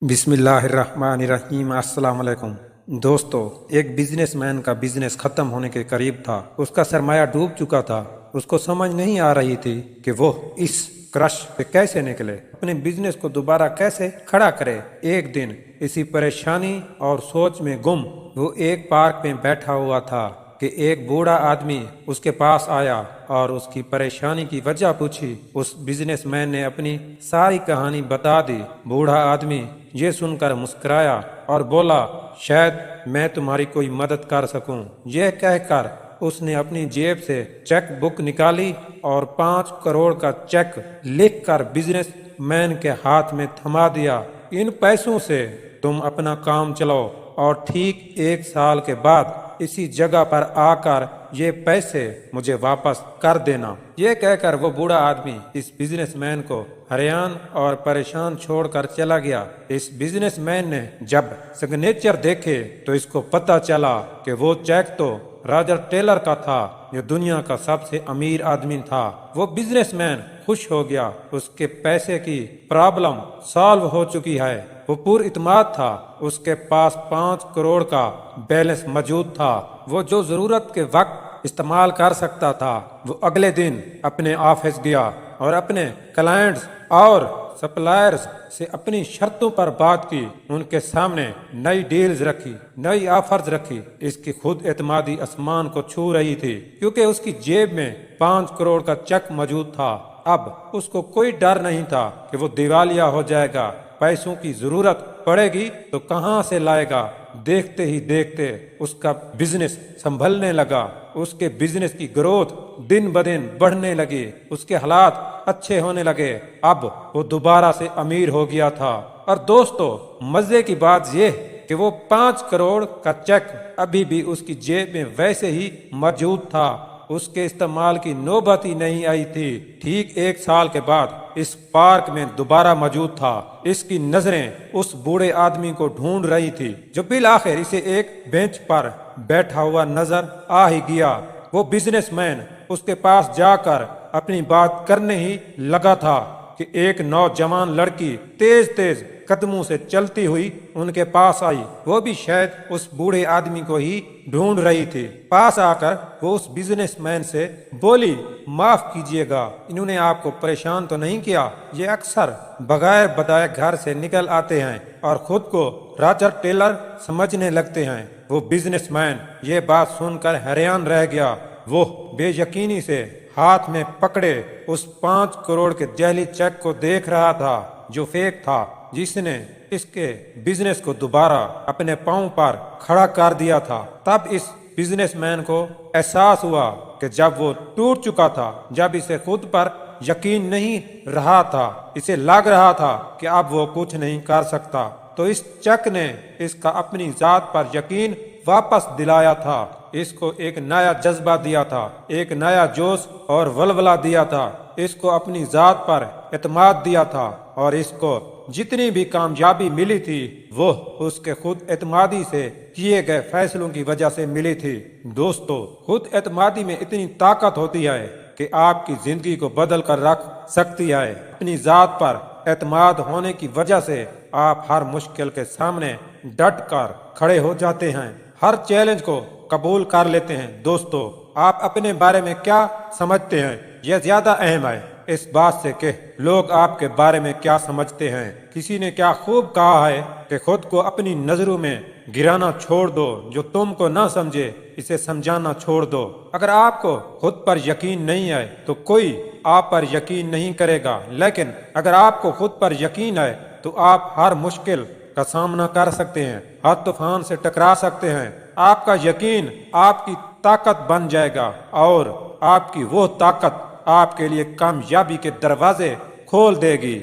بسم اللہ الرحمن الرحیم۔ السلام علیکم دوستو، ایک بزنس مین کا بزنس ختم ہونے کے قریب تھا۔ اس کا سرمایہ ڈوب چکا تھا۔ اس کو سمجھ نہیں آ رہی تھی کہ وہ اس کرش سے کیسے نکلے، اپنے بزنس کو دوبارہ کیسے کھڑا کرے۔ ایک دن اسی پریشانی اور سوچ میں گم وہ ایک پارک میں بیٹھا ہوا تھا کہ ایک بوڑھا آدمی اس کے پاس آیا اور اس کی پریشانی کی وجہ پوچھی۔ اس بزنس مین نے اپنی ساری کہانی بتا دی۔ بوڑھا آدمی یہ سن کر مسکرایا اور بولا، شاید میں تمہاری کوئی مدد کر سکوں۔ یہ کہہ کر اس نے اپنی جیب سے چیک بک نکالی اور 5 کروڑ کا چیک لکھ کر بزنس مین کے ہاتھ میں تھما دیا۔ ان پیسوں سے تم اپنا کام چلاؤ اور ٹھیک 1 سال کے بعد اسی جگہ پر آ کر یہ پیسے مجھے واپس کر دینا۔ یہ کہہ کر وہ بوڑھا آدمی اس بزنس مین کو حیران اور پریشان چھوڑ کر چلا گیا۔ اس بزنس مین نے جب سگنیچر دیکھے تو اس کو پتہ چلا کہ وہ چیک تو راجر ٹیلر کا تھا، جو دنیا کا سب سے امیر آدمی تھا۔ وہ بزنس مین خوش ہو گیا، اس کے پیسے کی پرابلم سالو ہو چکی ہے۔ وہ پر اعتماد تھا، اس کے پاس 5 کروڑ کا بیلنس موجود تھا، وہ جو ضرورت کے وقت استعمال کر سکتا تھا۔ وہ اگلے دن اپنے آفس گیا اور اپنے کلائنٹس اور سپلائرز سے اپنی شرطوں پر بات کی۔ ان کے سامنے نئی ڈیلز رکھی، نئی آفرز رکھی۔ اس کی خود اعتمادی آسمان کو چھو رہی تھی، کیونکہ اس کی جیب میں 5 کروڑ کا چیک موجود تھا۔ اب اس کو کوئی ڈر نہیں تھا کہ وہ دیوالیہ ہو جائے گا۔ پیسوں کی ضرورت پڑے گی تو کہاں سے لائے گا؟ دیکھتے ہی دیکھتے اس کا بزنس سنبھلنے لگا۔ اس کے بزنس کی گروتھ دن بدن بڑھنے لگی، اس کے حالات اچھے ہونے لگے۔ اب وہ دوبارہ سے امیر ہو گیا تھا۔ اور دوستو، مزے کی بات یہ کہ وہ 5 کروڑ کا چیک ابھی بھی اس کی جیب میں ویسے ہی موجود تھا۔ اس کے استعمال کی نوبت ہی نہیں آئی تھی۔ ٹھیک 1 سال کے بعد اس پارک میں دوبارہ موجود تھا۔ اس کی نظریں اس بوڑھے آدمی کو ڈھونڈ رہی تھی، جو بالآخر اسے ایک بینچ پر بیٹھا ہوا نظر آ ہی گیا۔ وہ بزنس مین اس کے پاس جا کر اپنی بات کرنے ہی لگا تھا کہ ایک نوجوان لڑکی تیز تیز قدموں سے چلتی ہوئی ان کے پاس آئی۔ وہ بھی شاید اس بوڑھے آدمی کو ہی ڈھونڈ رہی تھی۔ پاس آ کر وہ اس بزنس مین سے بولی، معاف کیجیے گا، انہوں نے آپ کو پریشان تو نہیں کیا؟ یہ اکثر بغیر بتائے گھر سے نکل آتے ہیں اور خود کو راجر ٹیلر سمجھنے لگتے ہیں۔ وہ بزنس مین یہ بات سن کر حیران رہ گیا۔ وہ بے یقینی سے ہاتھ میں پکڑے اس 5 کروڑ کے جعلی چیک کو دیکھ رہا تھا، جو فیک تھا، جس نے اس کے بزنس کو دوبارہ اپنے پاؤں پر کھڑا کر دیا تھا۔ تب اس بزنس مین کو احساس ہوا کہ جب وہ ٹوٹ چکا تھا، جب اسے خود پر یقین نہیں رہا تھا، اسے لگ رہا تھا کہ اب وہ کچھ نہیں کر سکتا، تو اس چیک نے اس کا اپنی ذات پر یقین واپس دلایا تھا۔ اس کو ایک نیا جذبہ دیا تھا، ایک نیا جوش اور ولولہ دیا تھا۔ اس کو اپنی ذات پر اعتماد دیا تھا، اور اس کو جتنی بھی کامیابی ملی تھی وہ اس کے خود اعتمادی سے کیے گئے فیصلوں کی وجہ سے ملی تھی۔ دوستو، خود اعتمادی میں اتنی طاقت ہوتی ہے کہ آپ کی زندگی کو بدل کر رکھ سکتی ہے۔ اپنی ذات پر اعتماد ہونے کی وجہ سے آپ ہر مشکل کے سامنے ڈٹ کر کھڑے ہو جاتے ہیں، ہر چیلنج کو قبول کر لیتے ہیں۔ دوستو، آپ اپنے بارے میں کیا سمجھتے ہیں؟ یہ زیادہ اہم ہے اس بات سے کہ لوگ آپ کے بارے میں کیا سمجھتے ہیں۔ کسی نے کیا خوب کہا ہے کہ خود کو اپنی نظروں میں گرانا چھوڑ دو، جو تم کو نہ سمجھے اسے سمجھانا چھوڑ دو۔ اگر آپ کو خود پر یقین نہیں ہے تو کوئی آپ پر یقین نہیں کرے گا، لیکن اگر آپ کو خود پر یقین ہے تو آپ ہر مشکل کا سامنا کر سکتے ہیں، ہر طوفان سے ٹکرا سکتے ہیں۔ آپ کا یقین آپ کی طاقت بن جائے گا، اور آپ کی وہ طاقت آپ کے لیے کامیابی کے دروازے کھول دے گی۔